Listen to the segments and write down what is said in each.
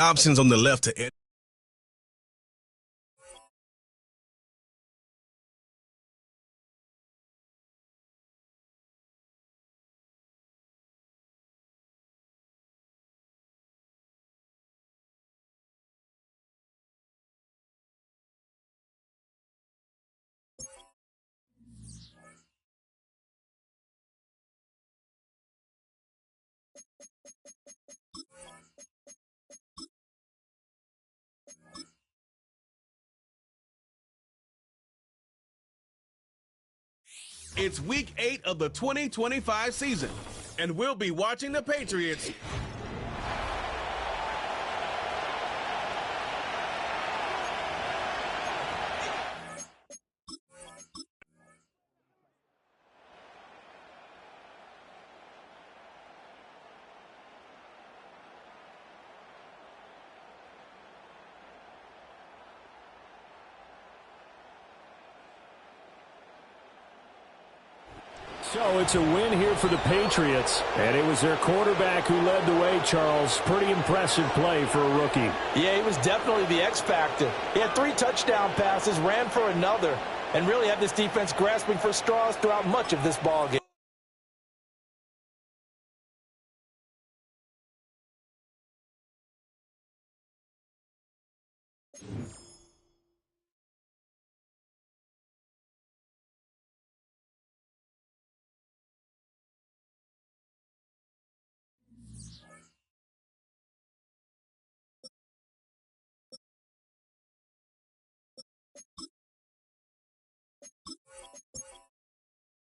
Options on the left to enter. It's week 8 of the 2025 season, and we'll be watching the Patriots So it's a win here for the Patriots, and it was their quarterback who led the way, Charles. Pretty impressive play for a rookie. Yeah, he was definitely the X factor. He had 3 touchdown passes, ran for another, and really had this defense grasping for straws throughout much of this ballgame.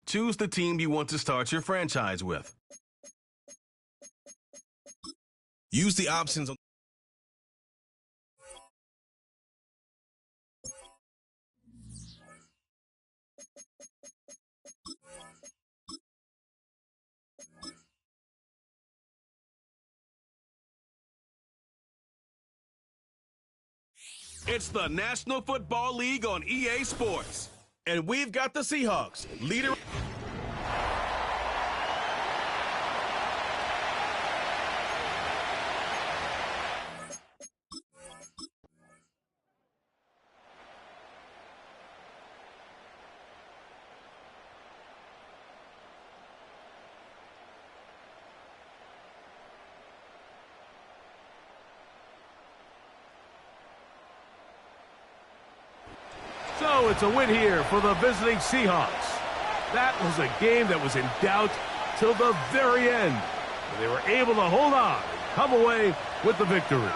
Choose the team you want to start your franchise with. Use the options on It's the National Football League on EA Sports. And we've got the Seahawks, leader. So it's a win here for the visiting Seahawks. That was a game that was in doubt till the very end. And they were able to hold on and come away with the victory.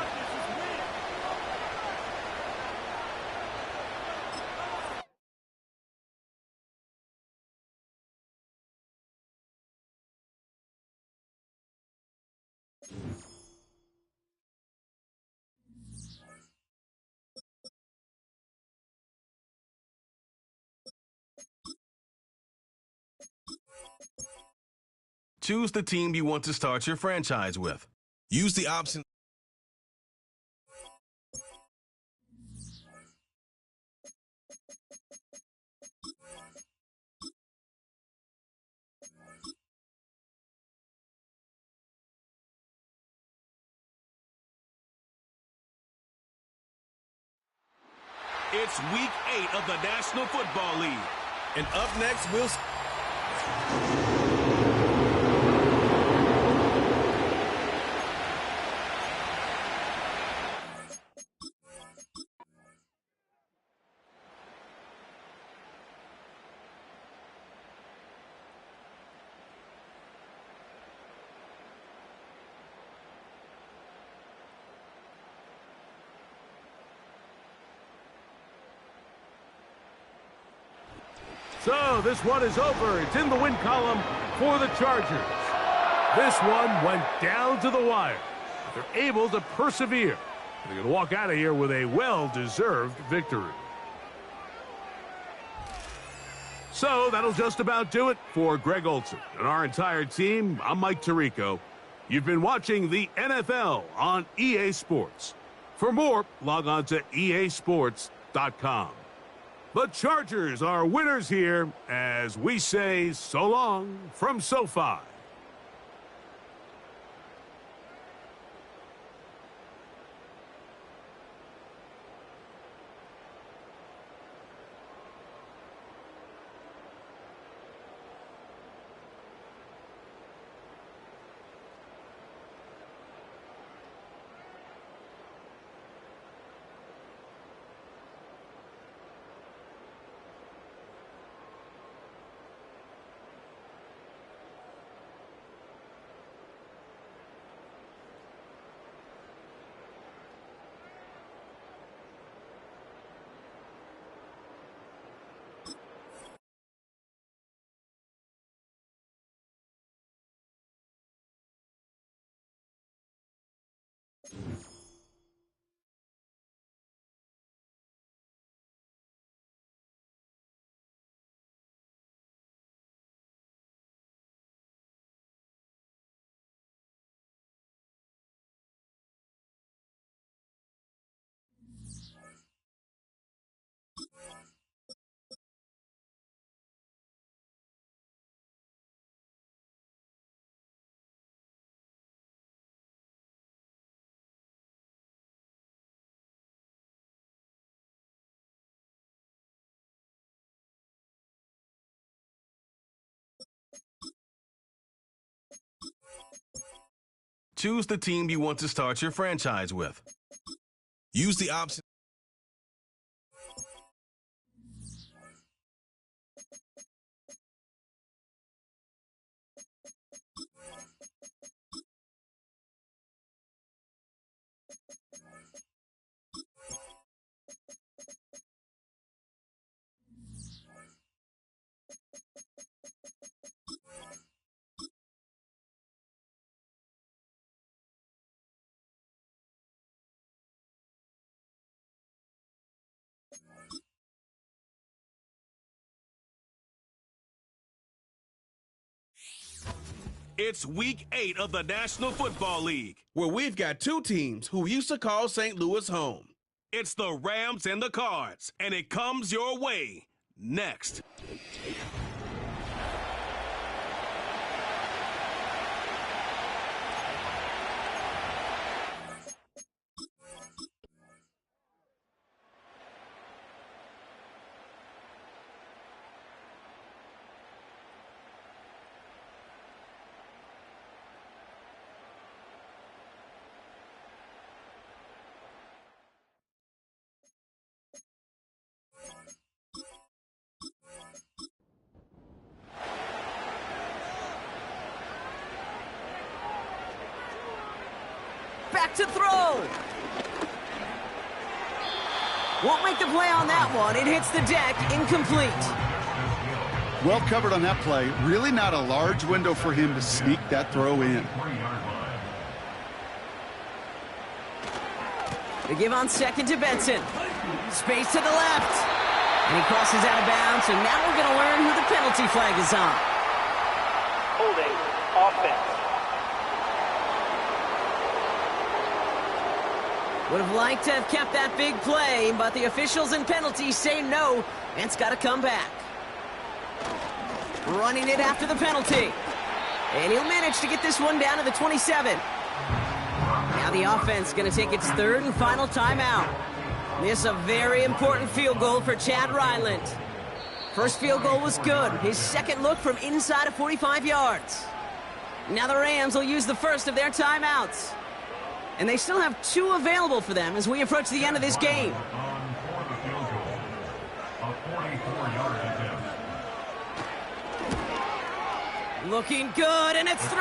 Choose the team you want to start your franchise with. Use the option. It's week 8 of the National Football League. And up next, we'll... So this one is over. It's in the win column for the Chargers. This one went down to the wire. They're able to persevere. They're going to walk out of here with a well-deserved victory. So that'll just about do it for Greg Olson and our entire team. I'm Mike Tirico. You've been watching the NFL on EA Sports. For more, log on to easports.com. The Chargers are winners here as we say so long from SoFi. Choose the team you want to start your franchise with. Use the option. It's week 8 of the National Football League, where we've got two teams who used to call St. Louis home. It's the Rams and the Cards, and it comes your way next. Back to throw. Won't make the play on that one. It hits the deck, incomplete. Well covered on that play. Really not a large window for him to sneak that throw in. They give on second to Benson. Space to the left. And he crosses out of bounds, and now we're going to learn who the penalty flag is on. Holding offense. Would have liked to have kept that big play, but the officials and penalties say no, and it's got to come back. Running it after the penalty. And he'll manage to get this one down to the 27. Now the offense going to take its third and final timeout. This is a very important field goal for Chad Ryland. First field goal was good. His second look from inside of 45 yards. Now the Rams will use the first of their timeouts. And they still have 2 available for them as we approach the end of this game. Looking good, and it's through.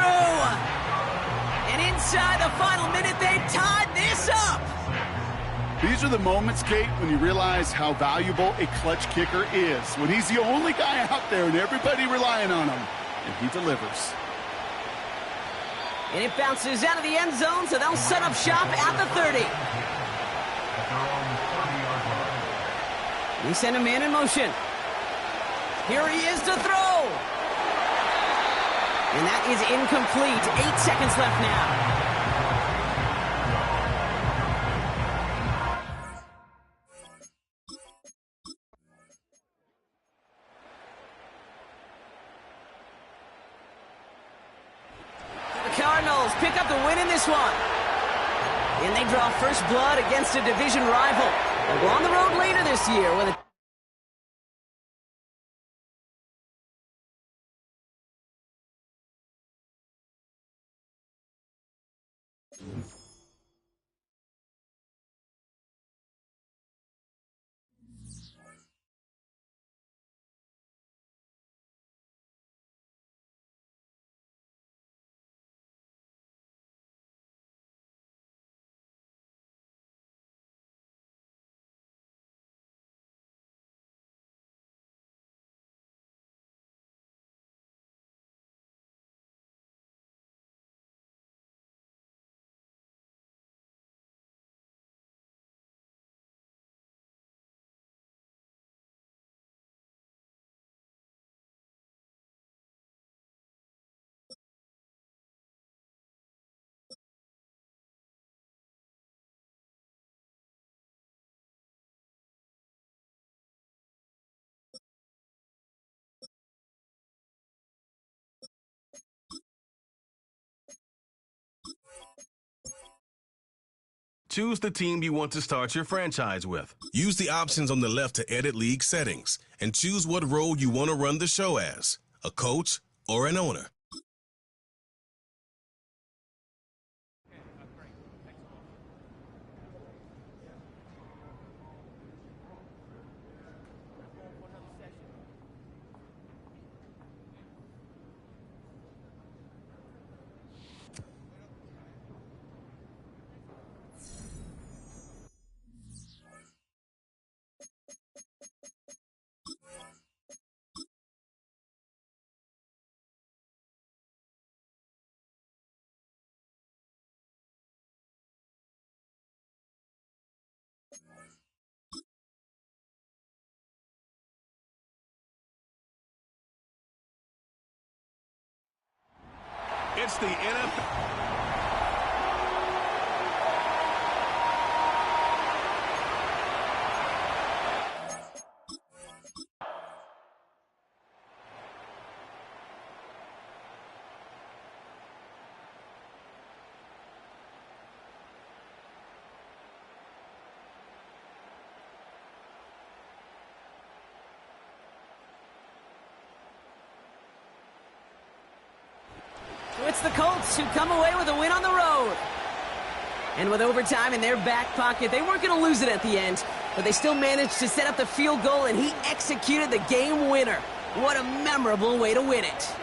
And inside the final minute, they've tied this up. These are the moments, Kate, when you realize how valuable a clutch kicker is. When he's the only guy out there and everybody relying on him, and he delivers. And it bounces out of the end zone, so they'll set up shop at the 30. They send a man in motion. Here he is to throw. And that is incomplete. 8 seconds left now. Cardinals pick up the win in this one. And they draw first blood against a division rival. They'll go on the road later this year with a Choose the team you want to start your franchise with. Use the options on the left to edit league settings and choose what role you want to run the show as, a coach or an owner. It's the NFL. So it's the Colts who come away with a win on the road. And with overtime in their back pocket, they weren't going to lose it at the end, but they still managed to set up the field goal, and he executed the game winner. What a memorable way to win it.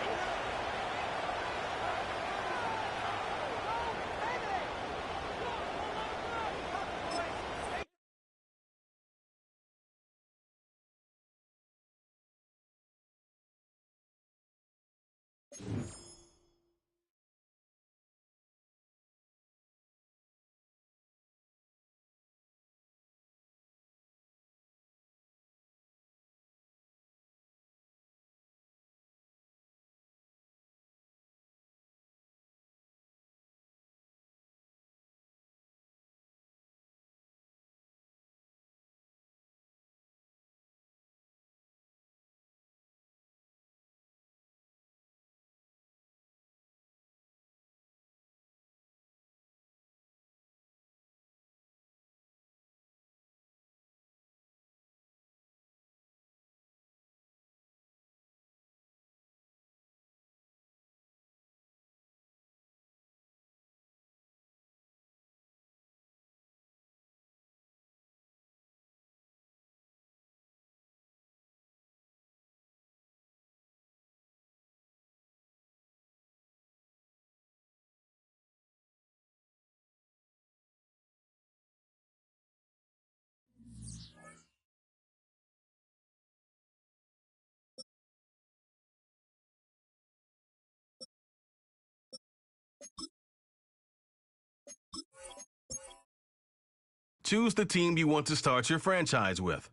Choose the team you want to start your franchise with.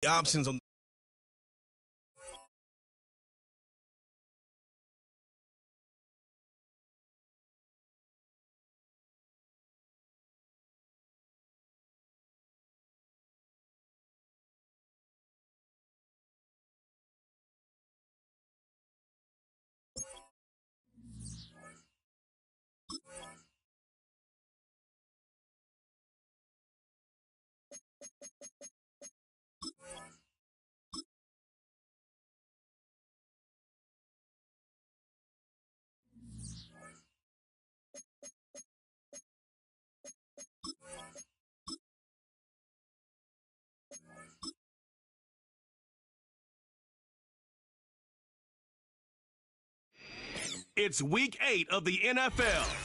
The options on It's week 8 of the NFL.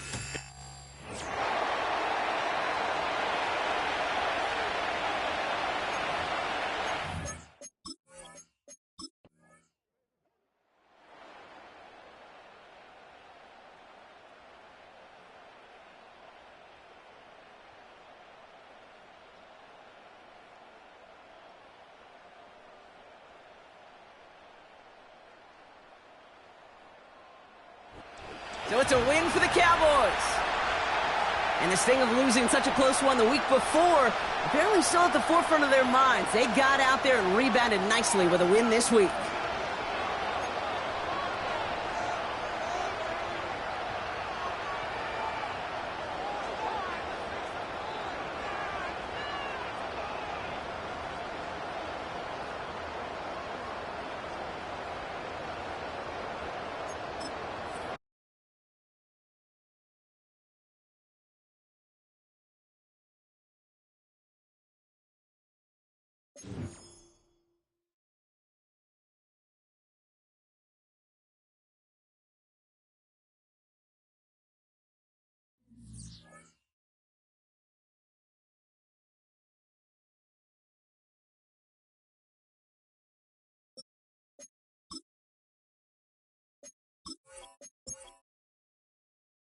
So it's a win for the Cowboys. And the sting of losing such a close one the week before apparently still at the forefront of their minds. They got out there and rebounded nicely with a win this week.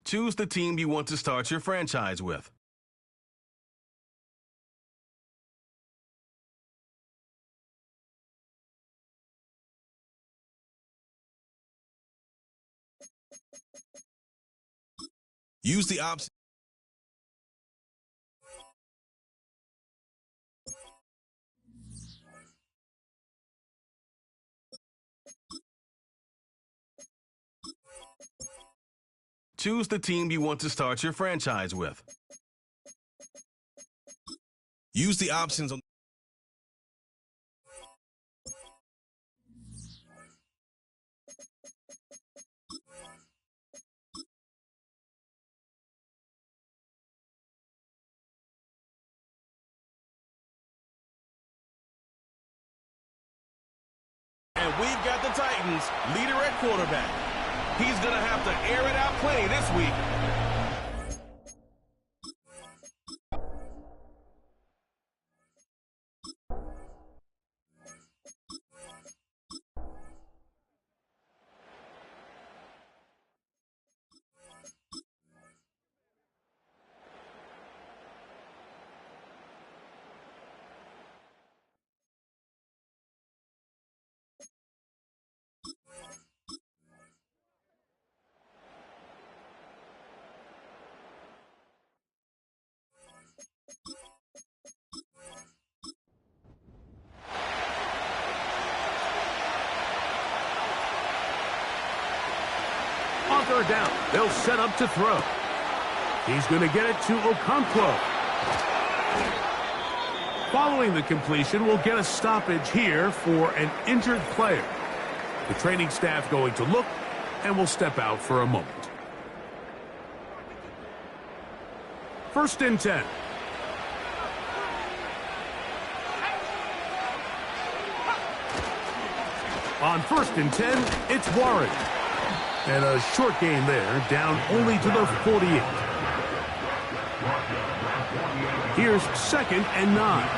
Choose the team you want to start your franchise with. Use the option. Choose the team you want to start your franchise with. Use the options on. And we've got the Titans leader at quarterback. He's going to have to air it out plenty this week. On third down, they'll set up to throw. He's going to get it to Okonkwo. Following the completion, we'll get a stoppage here for an injured player. The training staff going to look and will step out for a moment. 1st and 10. On 1st and 10, it's Warren. And a short gain there, down only to the 48. Here's 2nd and 9.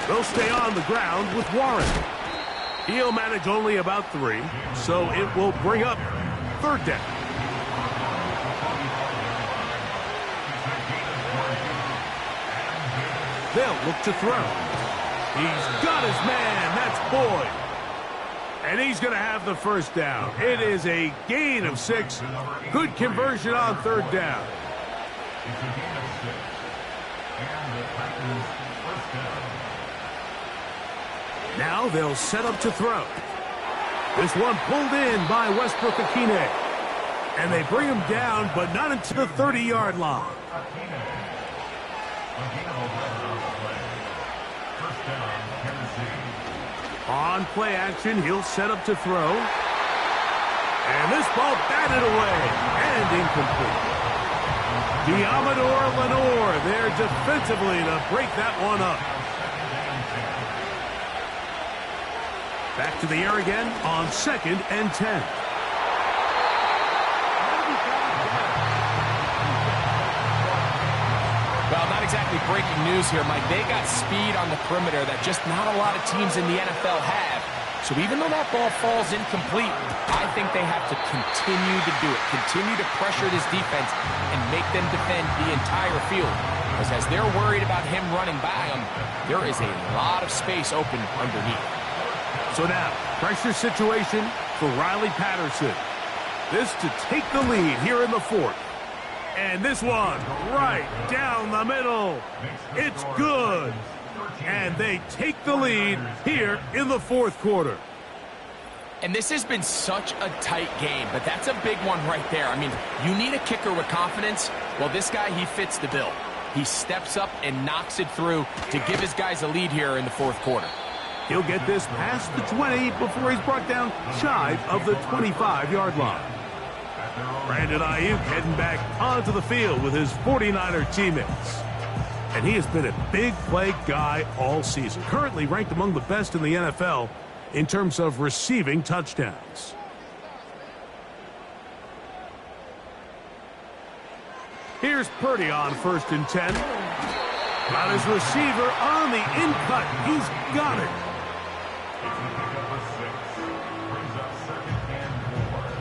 They'll stay on the ground with Warren. He'll manage only about 3, so it will bring up 3rd down. They'll look to throw. He's got his man. That's Boyd. And he's going to have the 1st down. It is a gain of 6. Good conversion on 3rd down. Now they'll set up to throw. This one pulled in by Westbrook-Akine. And they bring him down, but not into the 30-yard line. On play action, he'll set up to throw. And this ball batted away and incomplete. Diamador Lenore there defensively to break that one up. Back to the air again on 2nd and 10. Well, not exactly breaking news here, Mike. They got speed on the perimeter that just not a lot of teams in the NFL have. So even though that ball falls incomplete, I think they have to continue to do it. Continue to pressure this defense and make them defend the entire field. Because as they're worried about him running by them, there is a lot of space open underneath. So now, pressure situation for Riley Patterson. This to take the lead here in the 4th. And this one right down the middle. It's good. And they take the lead here in the 4th quarter. And this has been such a tight game, but that's a big one right there. I mean, you need a kicker with confidence. Well, this guy, he fits the bill. He steps up and knocks it through to give his guys a lead here in the 4th quarter. He'll get this past the 20 before he's brought down shy of the 25-yard line. Brandon Ayuk heading back onto the field with his 49er teammates. And he has been a big play guy all season. Currently ranked among the best in the NFL in terms of receiving touchdowns. Here's Purdy on 1st and 10. Got his receiver on the in-cut. He's got it.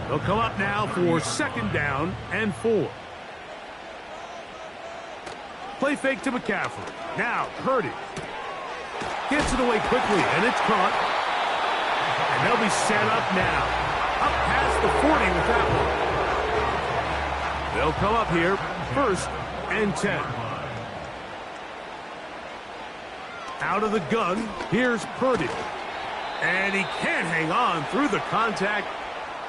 They'll come up now for 2nd down and 4. Play fake to McCaffrey. Now Purdy gets it away quickly, and it's caught. And They'll be set up now. Up past the 40 with that one. They'll come up here, 1st and 10. Out of the gun, here's Purdy. And he can't hang on through the contact.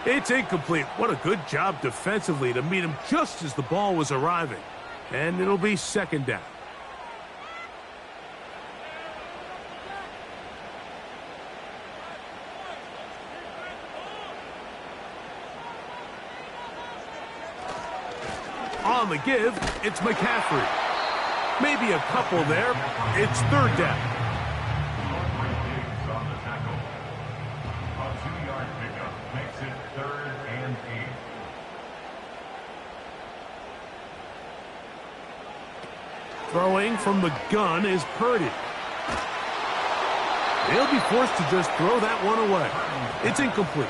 It's incomplete. What a good job defensively to meet him just as the ball was arriving. And it'll be 2nd down. On the give, it's McCaffrey. Maybe a couple there. It's 3rd down. A 2-yard pickup makes it 3rd and 8. Throwing from the gun is Purdy. They'll be forced to just throw that one away. It's incomplete.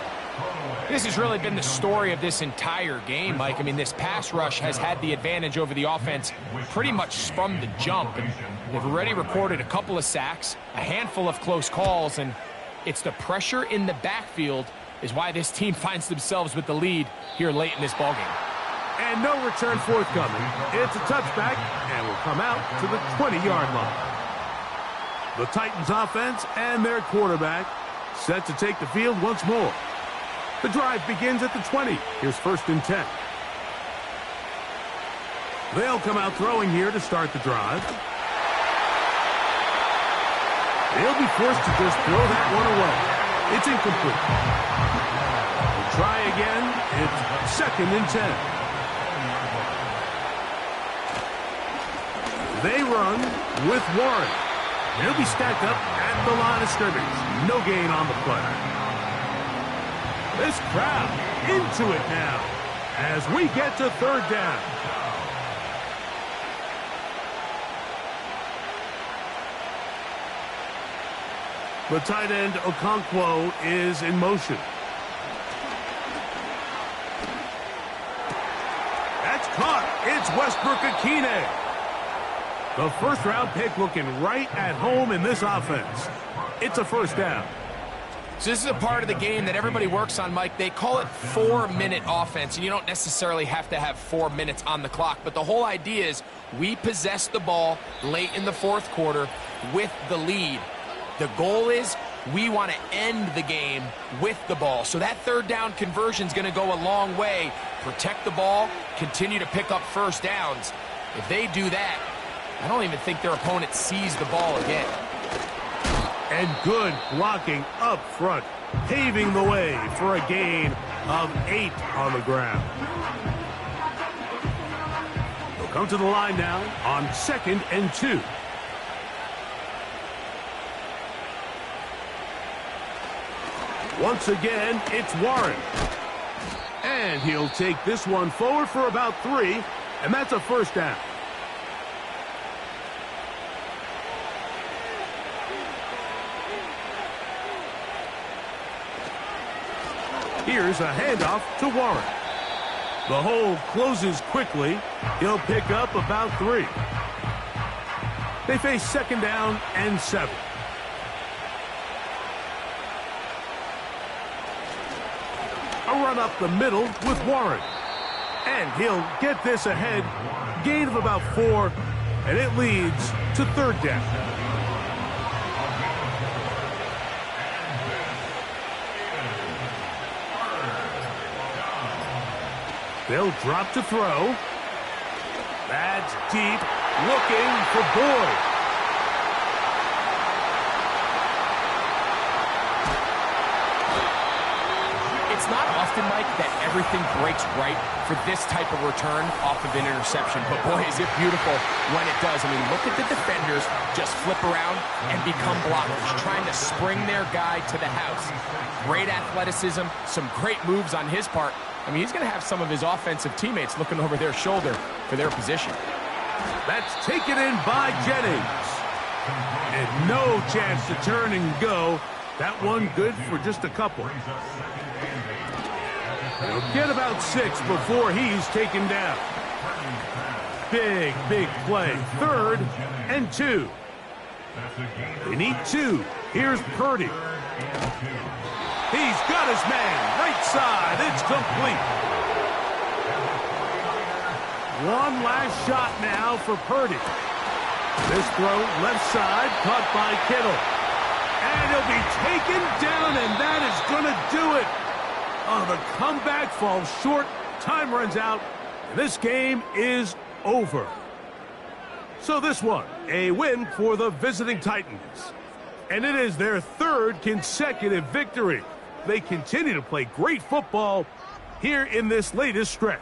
This has really been the story of this entire game, Mike. I mean, this pass rush has had the advantage over the offense pretty much from the jump. And they've already recorded a couple of sacks, a handful of close calls, and it's the pressure in the backfield is why this team finds themselves with the lead here late in this ballgame. And no return forthcoming. It's a touchback, and will come out to the 20-yard line. The Titans offense and their quarterback set to take the field once more. The drive begins at the 20. Here's 1st and 10. They'll come out throwing here to start the drive. They'll be forced to just throw that one away. It's incomplete. We'll try again. It's 2nd and 10. They run with Warren. They'll be stacked up at the line of scrimmage. No gain on the play. This crowd into it now as we get to 3rd down. The tight end Okonkwo is in motion. That's caught. It's Westbrook-Akine. The 1st-round pick looking right at home in this offense. It's a 1st down. So this is a part of the game that everybody works on, Mike. They call it 4-minute offense, and you don't necessarily have to have 4 minutes on the clock. But the whole idea is we possess the ball late in the 4th quarter with the lead. The goal is we want to end the game with the ball. So that 3rd down conversion is going to go a long way. Protect the ball, continue to pick up 1st downs. If they do that, I don't even think their opponent sees the ball again. And good blocking up front, paving the way for a gain of 8 on the ground. They'll come to the line now on 2nd and 2. Once again, it's Warren. And he'll take this one forward for about 3, and that's a 1st down. Here's a handoff to Warren. The hole closes quickly. He'll pick up about 3. They face 2nd down and 7. A run up the middle with Warren. And he'll get this ahead. Gain of about 4, and it leads to 3rd down. They'll drop to throw. That's deep. Looking for Boyd. It's not often, Mike, that everything breaks right for this type of return off of an interception. But, boy, is it beautiful when it does. I mean, look at the defenders just flip around and become blockers, trying to spring their guy to the house. Great athleticism, some great moves on his part. I mean, he's going to have some of his offensive teammates looking over their shoulder for their position. That's taken in by Jennings. And no chance to turn and go. That one good for just a couple. He'll get about 6 before he's taken down. Big play. 3rd and 2. They need 2. Here's Purdy. He's got his man. Right side. It's complete. One last shot now for Purdy. This throw left side, caught by Kittle. And he'll be taken down, and that is going to do it. Oh, the comeback falls short. Time runs out. And this game is over. So this one, a win for the visiting Titans. And it is their third consecutive victory. They continue to play great football here in this latest stretch.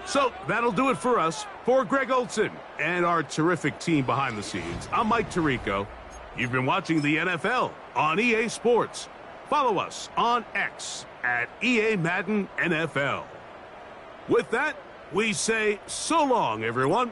So that'll do it for us. For Greg Olson and our terrific team behind the scenes, I'm Mike Tirico. You've been watching the NFL on EA Sports. Follow us on X at EA Madden NFL. With that, we say so long, everyone.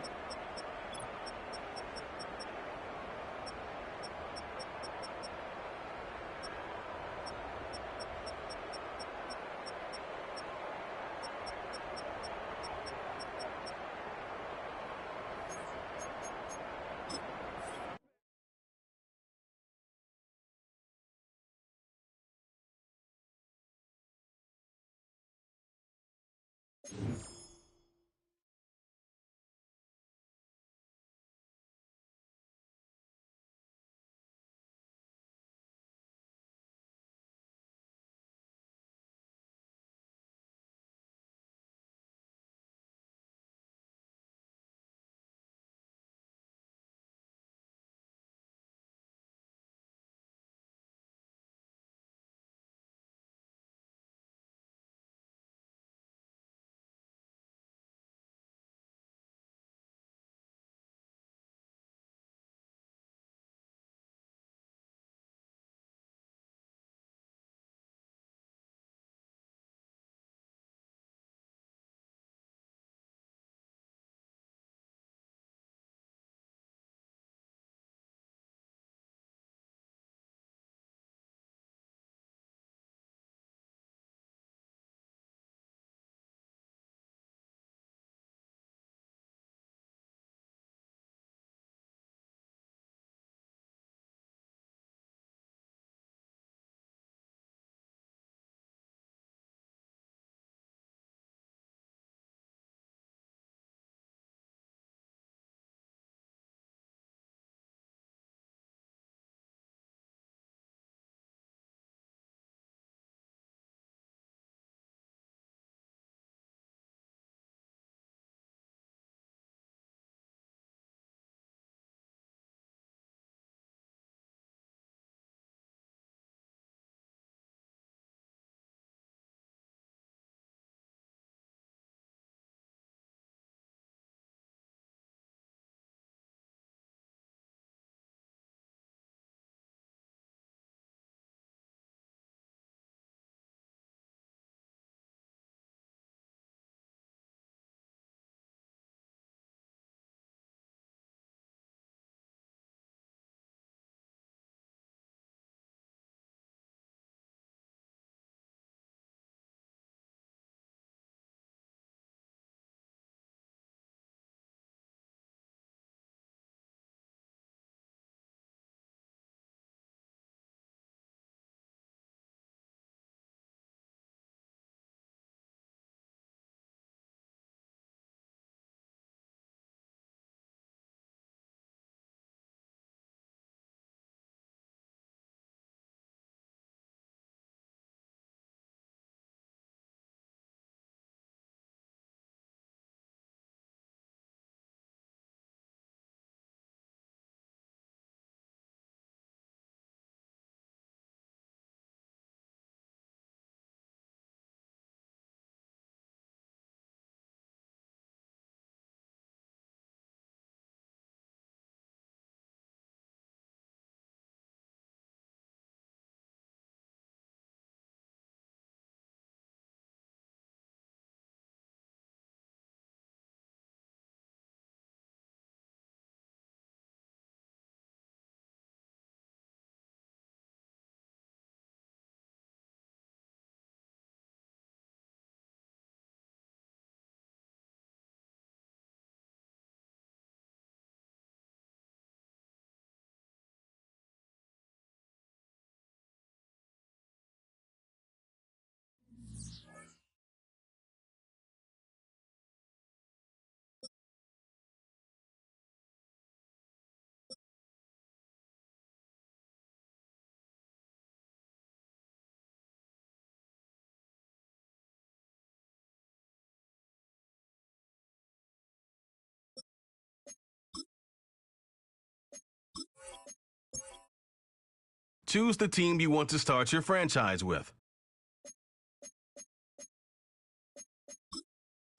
Choose the team you want to start your franchise with.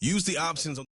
Use the options on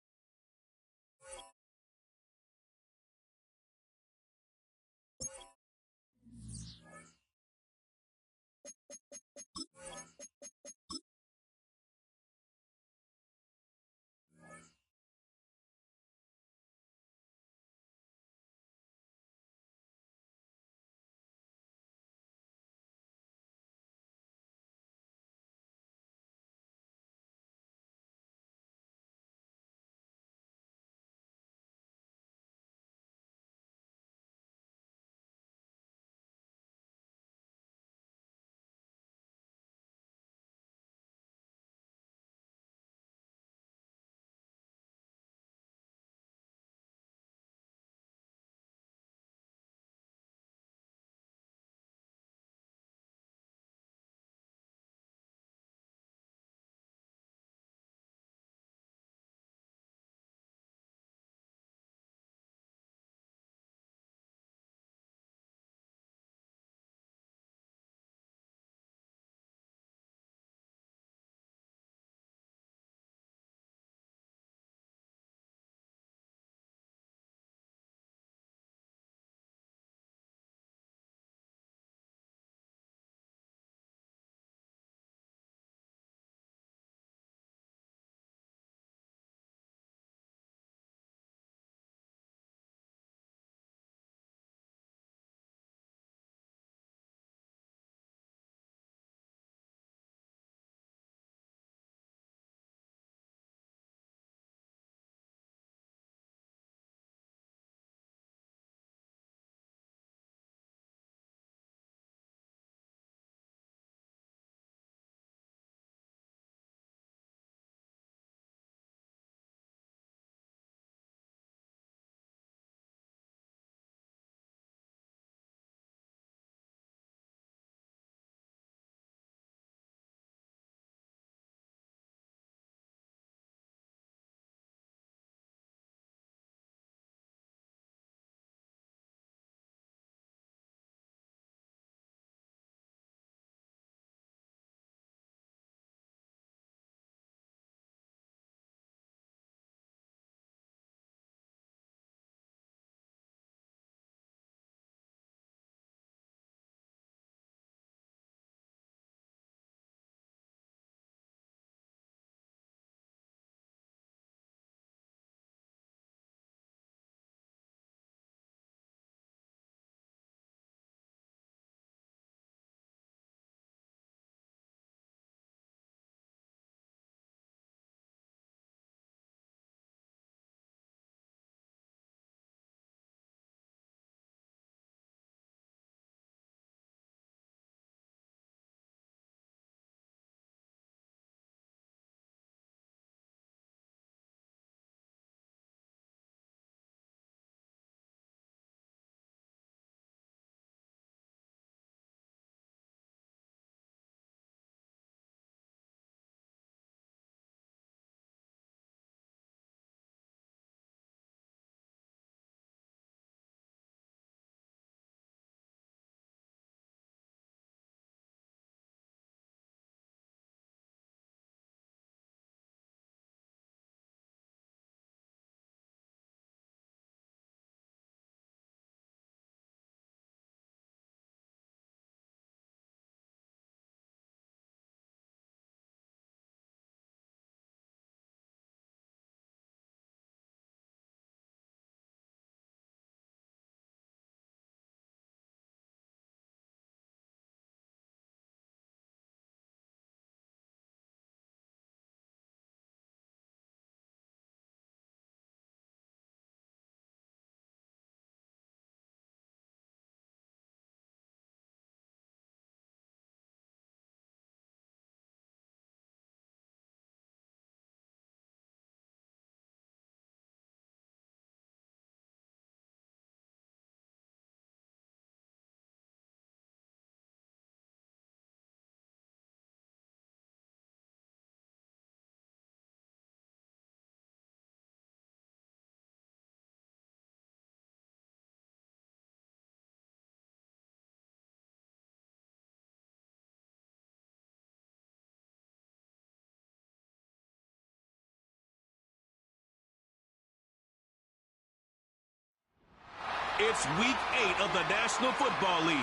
It's Week 8 of the National Football League,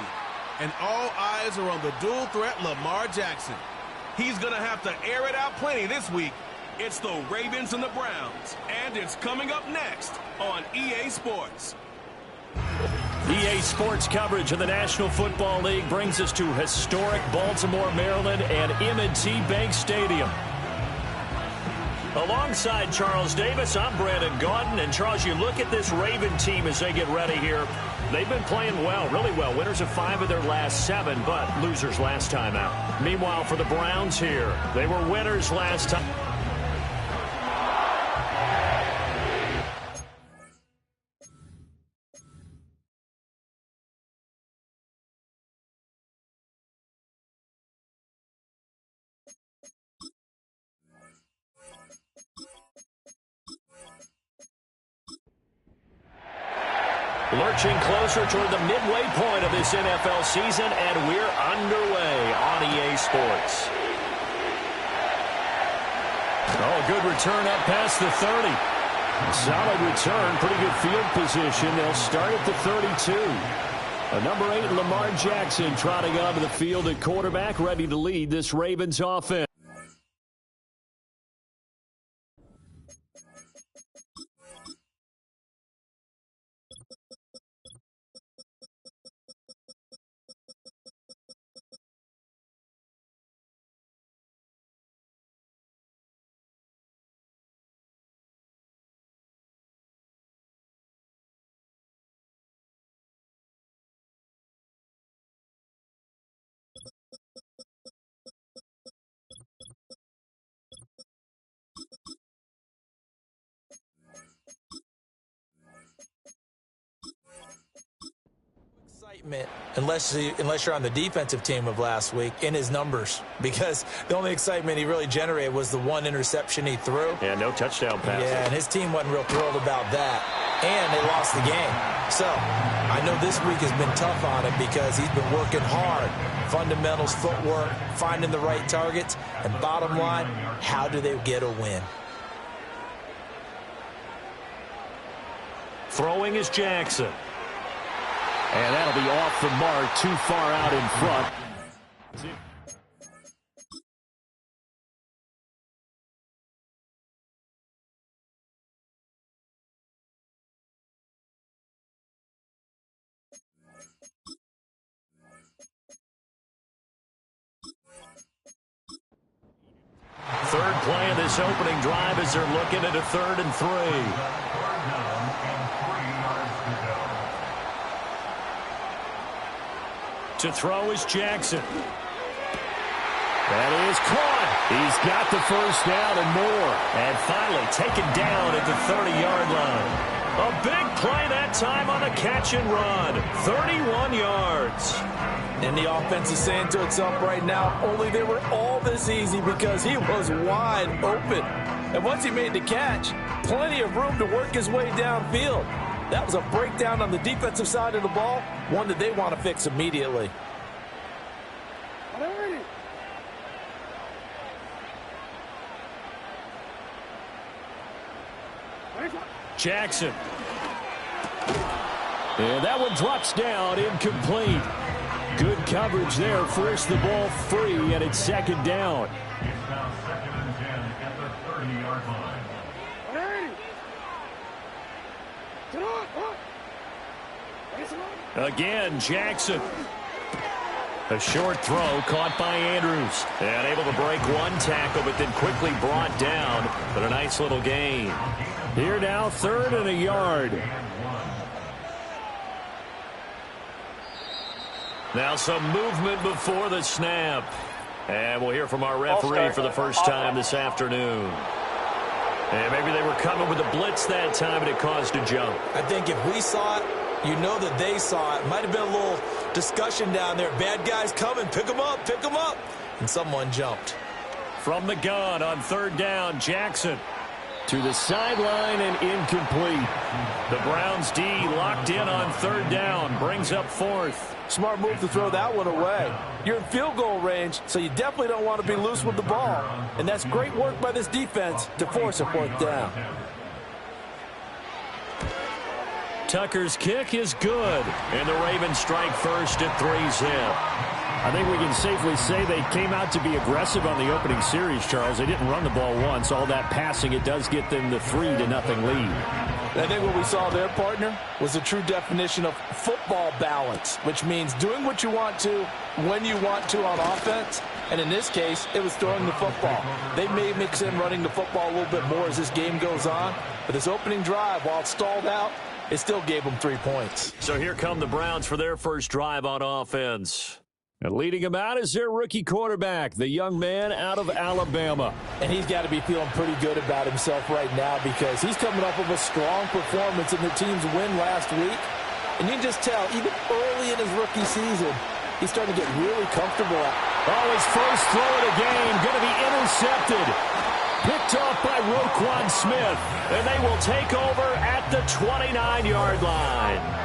and all eyes are on the dual threat Lamar Jackson. He's going to have to air it out plenty this week. It's the Ravens and the Browns, and it's coming up next on EA Sports. EA Sports coverage of the National Football League brings us to historic Baltimore, Maryland, and M&T Bank Stadium. Alongside Charles Davis, I'm Brandon Gaudin. And Charles, you look at this Raven team as they get ready here. They've been playing well, really well. Winners of 5 of their last 7, but losers last time out. Meanwhile, for the Browns here, they were winners last time. Lurching closer toward the midway point of this NFL season, and we're underway on EA Sports. Oh, good return up past the 30. Solid return, pretty good field position. They'll start at the 32. Number 8, Lamar Jackson, trotting onto the field at quarterback, ready to lead this Ravens offense. Unless you're on the defensive team of last week in his numbers, because the only excitement he really generated was the 1 interception he threw. Yeah, no touchdown passes. Yeah, and his team wasn't real thrilled about that, and they lost the game. So I know this week has been tough on him because he's been working hard. Fundamentals, footwork, finding the right targets, and bottom line, how do they get a win? Throwing is Jackson. And that'll be off the mark, too far out in front. Third play of this opening drive as they're looking at a 3rd and 3. To throw is Jackson. That is caught. He's got the first down and more. And finally taken down at the 30-yard line. A big play that time on a catch and run. 31 yards. And the offense is saying to itself right now, only they were all this easy because he was wide open. And once he made the catch, plenty of room to work his way downfield. That was a breakdown on the defensive side of the ball, one that they want to fix immediately. Jackson. And that one drops down, incomplete. Good coverage there, forced the ball free, and it's 2nd down. It's now 2nd and 10 at the 30-yard line. Again, Jackson. A short throw caught by Andrews. And able to break one tackle, but then quickly brought down. But a nice little gain. Here now, 3rd and a yard. Now some movement before the snap. And we'll hear from our referee for the first time this afternoon. And maybe they were coming with a blitz that time and it caused a jump. I think if we saw it, you know that they saw it. Might have been a little discussion down there. Bad guys coming. Pick them up. Pick them up. And someone jumped. From the gun on 3rd down, Jackson. To the sideline and incomplete. The Browns D locked in on 3rd down. Brings up 4th. Smart move to throw that one away. You're in field goal range, so you definitely don't want to be loose with the ball. And that's great work by this defense to force a 4th down. Tucker's kick is good, and the Ravens strike first at 3-zip. I think we can safely say they came out to be aggressive on the opening series, Charles. They didn't run the ball once. All that passing, it does get them the 3-0 lead. I think what we saw there, partner, was a true definition of football balance, which means doing what you want to, when you want to on offense. And in this case, it was throwing the football. They may mix in running the football a little bit more as this game goes on. But this opening drive, while it stalled out, it still gave them 3 points. So here come the Browns for their first drive on offense. And leading them out is their rookie quarterback, the young man out of Alabama. And he's got to be feeling pretty good about himself right now because he's coming off of a strong performance in the team's win last week. And you can just tell, even early in his rookie season, he's starting to get really comfortable. His first throw of the game going to be intercepted. Picked off by Roquan Smith. And they will take over at the 29-yard line.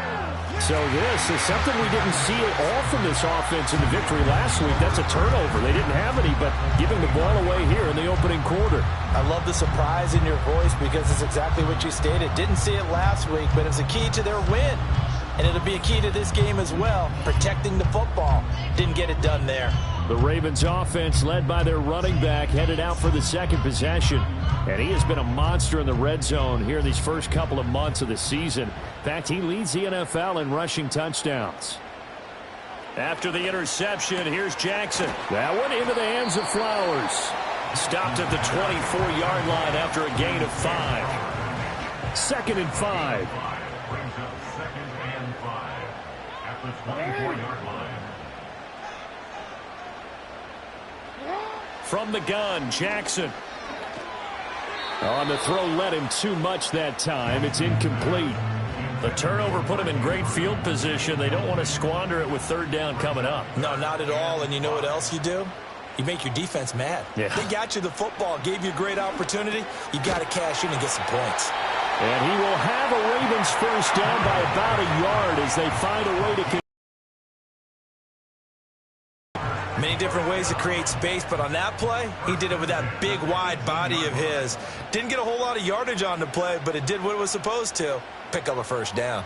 So this is something we didn't see at all from this offense in the victory last week. That's a turnover. They didn't have any, but giving the ball away here in the opening quarter. I love the surprise in your voice because it's exactly what you stated. Didn't see it last week, but it's a key to their win. And it'll be a key to this game as well, protecting the football. Didn't get it done there. The Ravens offense led by their running back headed out for the second possession. And he has been a monster in the red zone here these first couple of months of the season. In fact, he leads the NFL in rushing touchdowns. After the interception, here's Jackson. That one into the hands of Flowers. Stopped at the 24-yard line after a gain of 5. 2nd and 5. Brings up 2nd and 5 at the 24-yard line. From the gun, Jackson. On the throw led him too much that time. It's incomplete. The turnover put him in great field position. They don't want to squander it with 3rd down coming up. No, not at all. And you know what else you do? You make your defense mad. Yeah. They got you the football, gave you a great opportunity. You got to cash in and get some points. And he will have a Ravens first down by about a yard as they find a way to. Many different ways to create space, but on that play, he did it with that big, wide body of his. Didn't get a whole lot of yardage on the play, but it did what it was supposed to. Pick up a first down.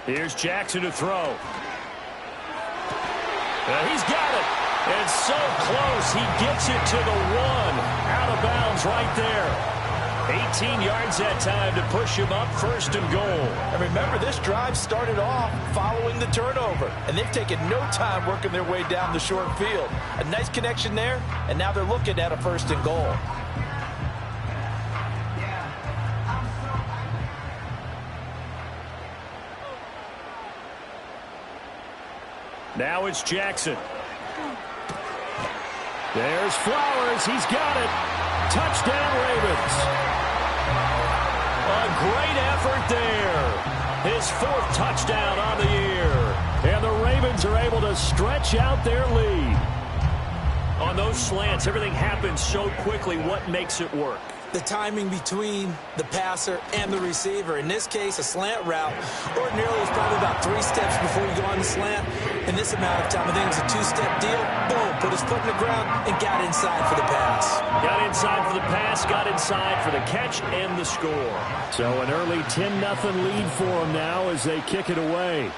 Here's Jackson to throw. He's got it. It's so close. He gets it to the 1. Out of bounds right there. 18 yards that time to push him up 1st and goal. And remember, this drive started off following the turnover. And they've taken no time working their way down the short field. A nice connection there, and now they're looking at a 1st and goal. Now it's Jackson. There's Flowers. He's got it. Touchdown, Ravens. A great effort there. His 4th touchdown on the year. And the Ravens are able to stretch out their lead. On those slants, everything happens so quickly. What makes it work? The timing between the passer and the receiver. In this case, a slant route ordinarily is probably about 3 steps before you go on the slant. In this amount of time, I think it was a 2-step deal. Boom, put his foot in the ground and got inside for the pass. Got inside for the pass, got inside for the catch and the score. So an early 10-0 lead for them now as they kick it away.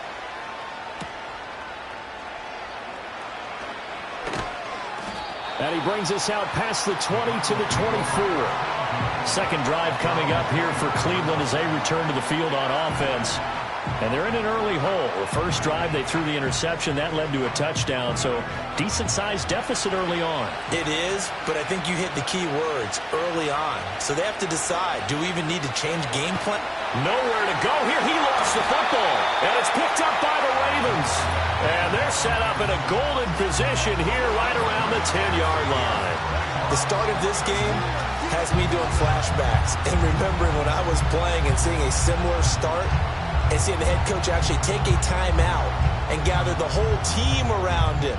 And he brings us out past the 20 to the 24. Second drive coming up here for Cleveland as they return to the field on offense. And they're in an early hole. The first drive, they threw the interception. That led to a touchdown. So decent-sized deficit early on. It is, but I think you hit the key words, early on. So they have to decide, do we even need to change game plan? Nowhere to go here. He lost the football. And it's picked up by the Ravens. And they're set up in a golden position here right around the 10-yard line. The start of this game has me doing flashbacks and remembering when I was playing and seeing a similar start and seeing the head coach actually take a timeout and gather the whole team around him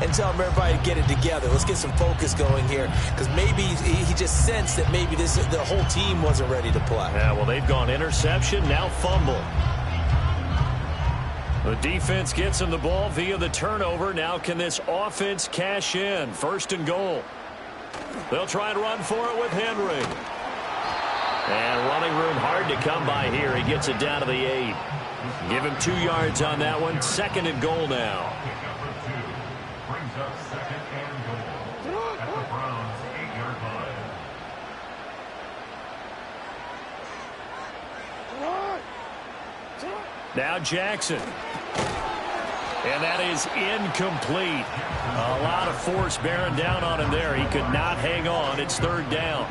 and tell everybody to get it together. Let's get some focus going here because maybe he just sensed that maybe the whole team wasn't ready to play. Yeah, well, they've gone interception, now fumble. The defense gets him the ball via the turnover. Now can this offense cash in? 1st and goal. They'll try and run for it with Henry. And running room hard to come by here. He gets it down to the 8. Give him 2 yards on that one. 2nd and goal now. Brings up 2nd and goal at the Browns' 8-yard line. Now Jackson. And that is incomplete. A lot of force bearing down on him there. He could not hang on. It's 3rd down.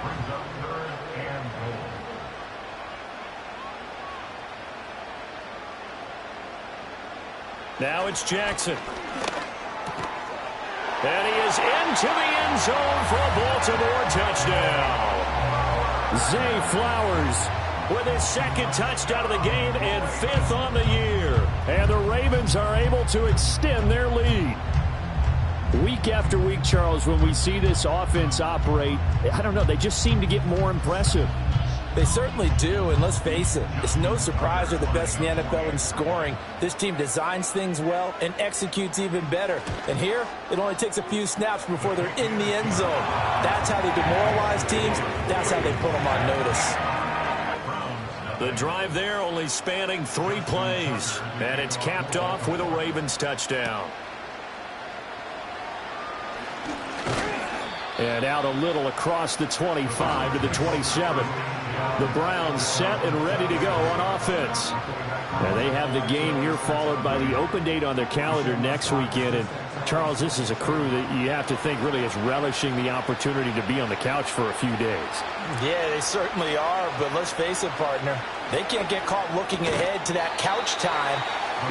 Brings up 3rd and goal. Now it's Jackson. And he is into the end zone for a Baltimore touchdown. Zay Flowers with his 2nd touchdown of the game and 5th on the year. And the Ravens are able to extend their lead. Week after week, Charles, when we see this offense operate, I don't know, they just seem to get more impressive. They certainly do, and let's face it, it's no surprise they're the best in the NFL in scoring. This team designs things well and executes even better. And here, it only takes a few snaps before they're in the end zone. That's how they demoralize teams. That's how they put them on notice. The drive there only spanning 3 plays, and it's capped off with a Ravens touchdown. And out a little across the 25 to the 27. The Browns set and ready to go on offense. And they have the game here followed by the open date on their calendar next weekend. And Charles, this is a crew that you have to think really is relishing the opportunity to be on the couch for a few days. Yeah, they certainly are, but let's face it, partner. They can't get caught looking ahead to that couch time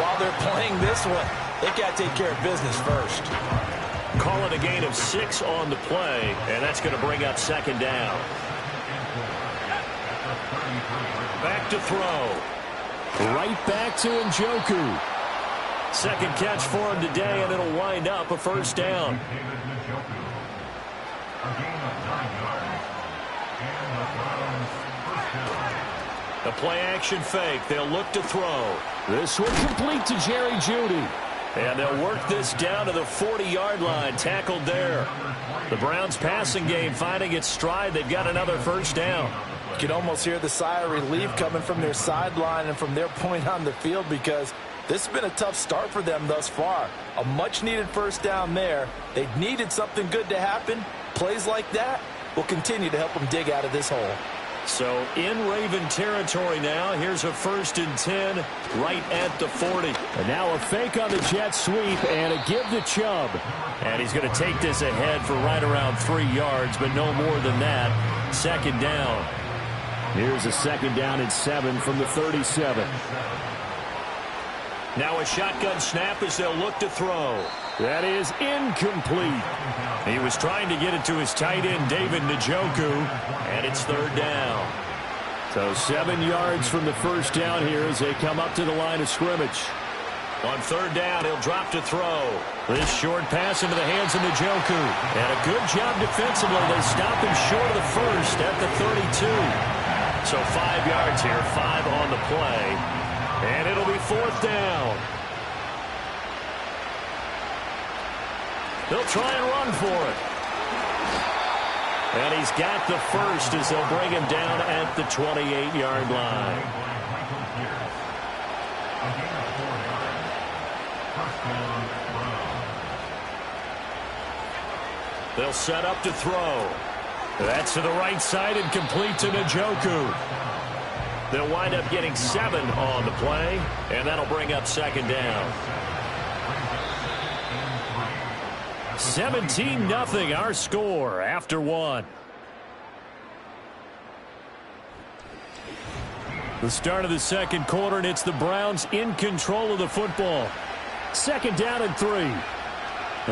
while they're playing this one. They got to take care of business first. Call it a gain of 6 on the play, and that's going to bring up 2nd down. Back to throw. Right back to Njoku. 2nd catch for him today, and it'll wind up a 1st down. The play action fake. They'll look to throw. This one complete to Jerry Jeudy. And they'll work this down to the 40-yard line. Tackled there. The Browns passing game finding its stride. They've got another 1st down. You can almost hear the sigh of relief coming from their sideline and from their point on the field because this has been a tough start for them thus far. A much-needed 1st down there. They needed something good to happen. Plays like that will continue to help them dig out of this hole. So in Raven territory now. Here's a 1st and 10 right at the 40. And now a fake on the jet sweep and a give to Chubb. And he's going to take this ahead for right around 3 yards, but no more than that. 2nd down. Here's a 2nd down and 7 from the 37. Now a shotgun snap as they'll look to throw. That is incomplete. He was trying to get it to his tight end, David Njoku, and it's 3rd down. So 7 yards from the 1st down here as they come up to the line of scrimmage. On 3rd down, he'll drop to throw. This short pass into the hands of Njoku. And a good job defensively. They stop him short of the 1st at the 32. So 5 yards here, 5 on the play. And it'll be 4th down. They'll try and run for it. And he's got the 1st as they'll bring him down at the 28-yard line. They'll set up to throw. That's to the right side and complete to Njoku. They'll wind up getting 7 on the play, and that'll bring up 2nd down. 17-0 our score after 1. The start of the 2nd quarter, and it's the Browns in control of the football. 2nd down and 3.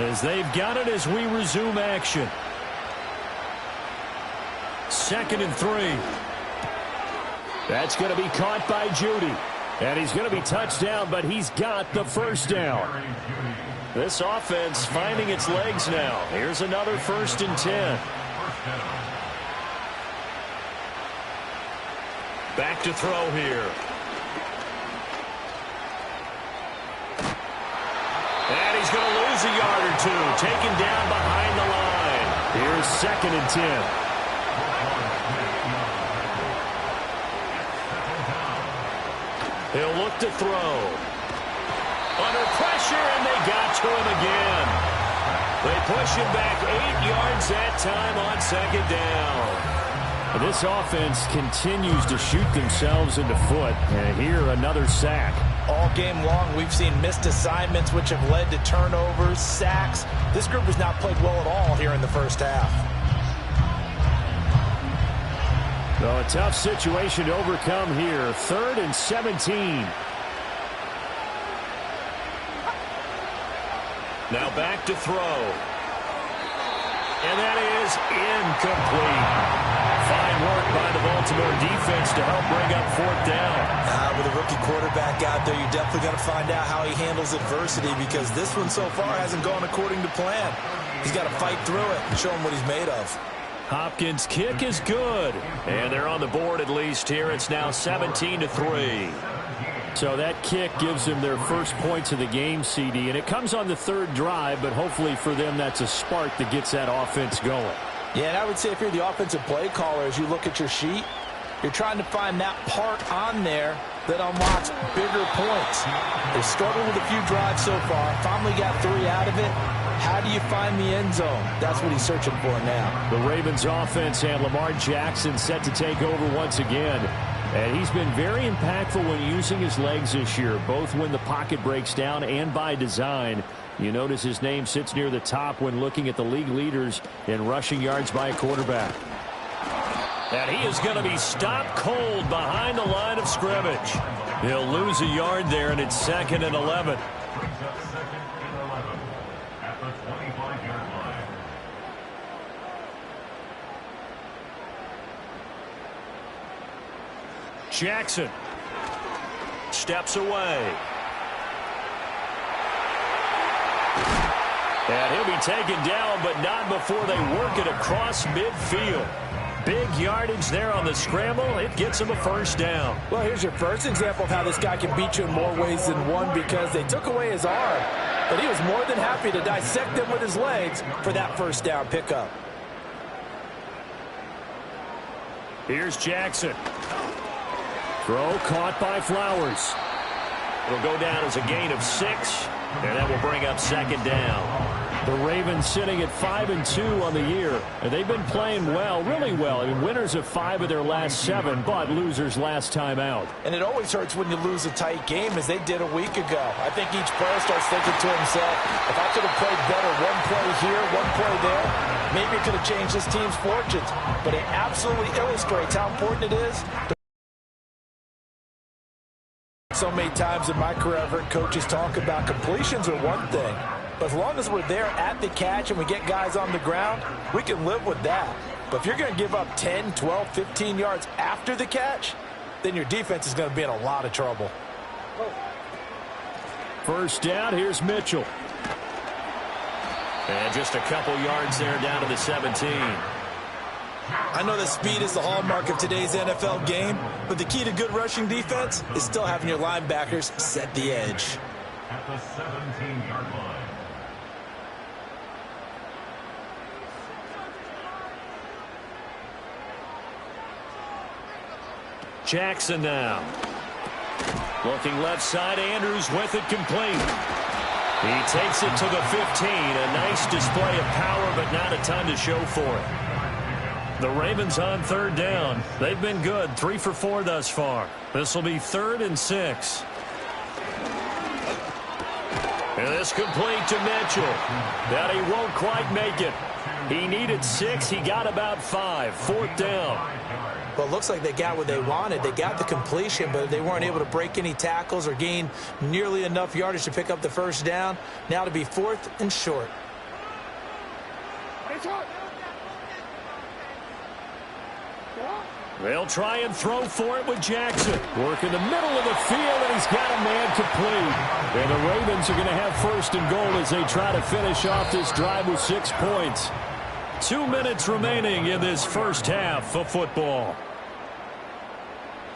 As they've got it as we resume action. 2nd and 3. That's going to be caught by Jeudy. And he's going to be touched down, but he's got the 1st down. This offense finding its legs now. Here's another 1st and 10. Back to throw here. And he's going to lose a yard or 2. Taken down behind the line. Here's 2nd and 10. He'll look to throw. Under pressure, and they got to him again. They push him back 8 yards that time on second down. This offense continues to shoot themselves in the foot. And here, another sack. All game long, we've seen missed assignments, which have led to turnovers, sacks. This group has not played well at all here in the first half. So a tough situation to overcome here. 3rd and 17. Now back to throw. And that is incomplete. Fine work by the Baltimore defense to help bring up 4th down. With a rookie quarterback out there, you're definitely going to find out how he handles adversity, because this one so far hasn't gone according to plan. He's got to fight through it and show him what he's made of. Hopkins' kick is good. And they're on the board at least here. It's now 17-3. So that kick gives them their first points of the game, CD. And it comes on the 3rd drive, but hopefully for them that's a spark that gets that offense going. Yeah, and I would say if you're the offensive play caller, as you look at your sheet, you're trying to find that part on there that unlocks bigger points. They've struggled with a few drives so far. Finally got 3 out of it. How do you find the end zone? That's what he's searching for now. The Ravens offense and Lamar Jackson set to take over once again. And he's been very impactful when using his legs this year, both when the pocket breaks down and by design. You notice his name sits near the top when looking at the league leaders in rushing yards by a quarterback. And he is going to be stopped cold behind the line of scrimmage. He'll lose a yard there, and it's 2nd and 11. Brings up 2nd and 11 at the 25-yard line. Jackson steps away. And he'll be taken down, but not before they work it across midfield. Big yardage there on the scramble. It gets him a 1st down. Well, here's your first example of how this guy can beat you in more ways than one, because they took away his arm, but he was more than happy to dissect them with his legs for that 1st down pickup. Here's Jackson. Throw caught by Flowers. It'll go down as a gain of 6, and that will bring up 2nd down. The Ravens sitting at 5-2 on the year, and they've been playing well, really well. I mean, winners of 5 of their last 7, but losers last time out. And it always hurts when you lose a tight game, as they did a week ago. I think each player starts thinking to himself, if I could have played better one play here, one play there, maybe it could have changed this team's fortunes. But it absolutely illustrates how important it is. So many times in my career, I've heard coaches talk about completions are one thing. But as long as we're there at the catch and we get guys on the ground, we can live with that. But if you're going to give up 10, 12, 15 yards after the catch, then your defense is going to be in a lot of trouble. 1st down, here's Mitchell. And just a couple yards there down to the 17. I know that speed is the hallmark of today's NFL game, but the key to good rushing defense is still having your linebackers set the edge. At the 17-yard line. Jackson now. Looking left side, Andrews with it complete. He takes it to the 15. A nice display of power, but not a ton to show for it. The Ravens on 3rd down. They've been good, 3 for 4 thus far. This will be 3rd and 6. And this complete to Mitchell. But he won't quite make it. He needed 6. He got about 5. 4th down. Well, it looks like they got what they wanted. They got the completion, but they weren't able to break any tackles or gain nearly enough yardage to pick up the 1st down. Now to be 4th and short. They'll try and throw for it with Jackson. Work in the middle of the field, and he's got a man complete. And the Ravens are going to have 1st and goal as they try to finish off this drive with 6 points. 2 minutes remaining in this first half of football.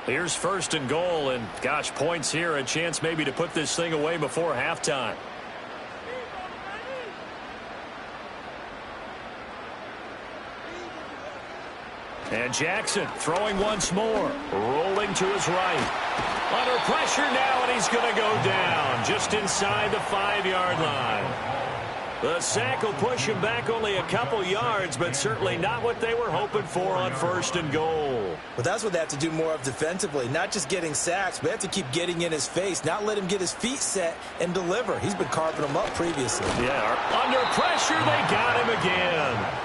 Here's 1st and goal, and gosh, points here, a chance maybe to put this thing away before halftime. And Jackson throwing once more. Rolling to his right. Under pressure now, and he's going to go down just inside the 5-yard line. The sack will push him back only a couple yards, but certainly not what they were hoping for on 1st and goal. Well, that's what they have to do more of defensively. Not just getting sacks, but they have to keep getting in his face, not let him get his feet set and deliver. He's been carving them up previously. Yeah, under pressure, they got him again.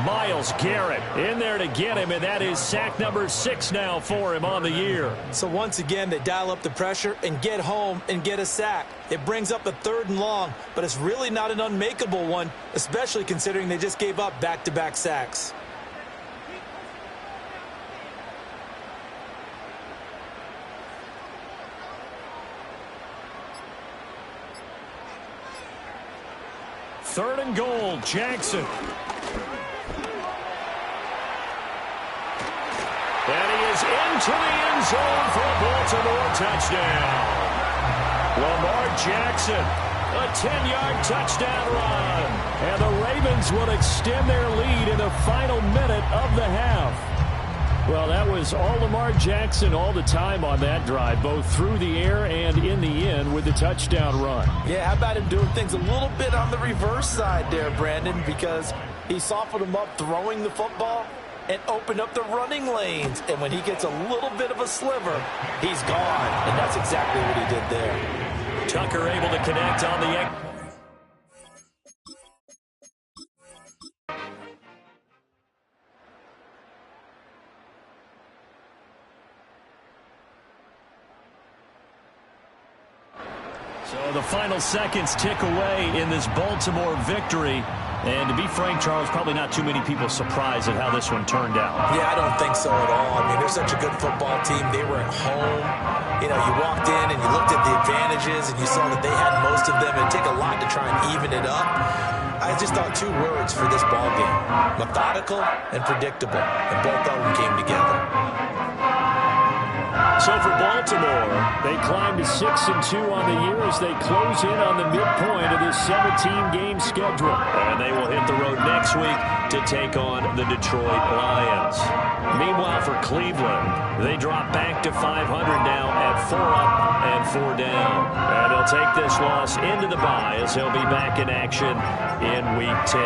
Myles Garrett in there to get him, and that is sack number 6 now for him on the year. So once again, they dial up the pressure and get home and get a sack. It brings up a 3rd and long, but it's really not an unmakeable one, especially considering they just gave up back-to-back sacks. Third and goal, Jackson. And he is into the end zone for a Baltimore touchdown. Lamar Jackson, a 10-yard touchdown run. And the Ravens will extend their lead in the final minute of the half. Well, that was all Lamar Jackson all the time on that drive, both through the air and in the end with the touchdown run. Yeah, how about him doing things a little bit on the reverse side there, Brandon, because he softened him up throwing the football and opened up the running lanes. And when he gets a little bit of a sliver, he's gone. And that's exactly what he did there. Tucker able to connect on the... So the final seconds tick away in this Baltimore victory. And to be frank, Charles, probably not too many people surprised at how this one turned out. Yeah, I don't think so at all. I mean, they're such a good football team. They were at home. You know, you walked in and you looked at the advantages and you saw that they had most of them. It'd take a lot to try and even it up. I just thought 2 words for this ball game: methodical and predictable. And both of them came together. So for Baltimore, they climb to 6-2 on the year as they close in on the midpoint of this 17-game schedule. And they will hit the road next week to take on the Detroit Lions. Meanwhile, for Cleveland, they drop back to 500 now at 4 up and 4 down. And they'll take this loss into the bye as they'll be back in action in Week 10.